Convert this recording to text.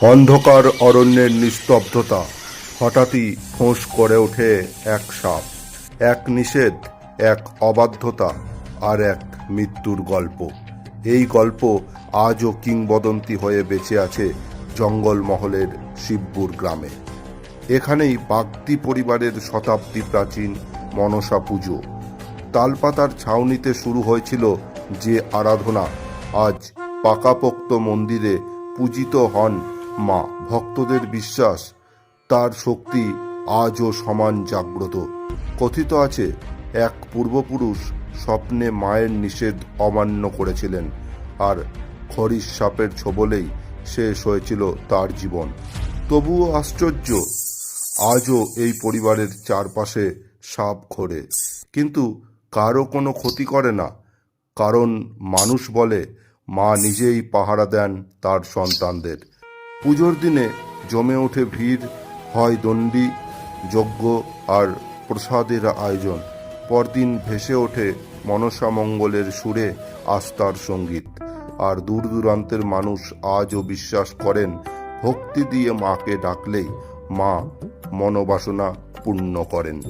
অন্ধকার অরণ্যের নিস্তব্ধতা। হঠাৎই ফোঁস করে ওঠে এক সাপ। এক নিষেধ, এক অবাধ্যতা, আর এক মৃত্যুর গল্প। এই গল্প আজও কিংবদন্তি হয়ে বেঁচে আছে জঙ্গলমহলের শিবপুর গ্রামে। এখানেই বাগদি পরিবারের শতাব্দী প্রাচীন মনসা পুজো। তালপাতার ছাউনিতে শুরু হয়েছিল যে আরাধনা, আজ পাকাপোক্ত মন্দিরে পূজিত হন মা। ভক্তদের বিশ্বাস তার শক্তি আজও সমান জাগ্রত। কথিত আছে, এক পূর্বপুরুষ স্বপ্নে মায়ের নিষেধ অমান্য করেছিলেন, আর খরিস সাপের ছোবলেই শেষ হয়েছিল তার জীবন। তবুও আশ্চর্য, আজও এই পরিবারের চারপাশে সাপ ঘোরে, কিন্তু কারো কোনো ক্ষতি করে না। কারণ মানুষ বলে, মা নিজেই পাহারা দেন তার সন্তানদের। পুজোর দিনে জমে ওঠে ভিড়, হয় দণ্ডি যজ্ঞ আর প্রসাদের আয়োজন। পরদিন ভেসে ওঠে মনসা মঙ্গলের সুরে আস্থার সঙ্গীত। আর দূর দূরান্তের মানুষ আজও বিশ্বাস করেন, ভক্তি দিয়ে মাকে ডাকলেই মা মনোবাসনা পূর্ণ করেন।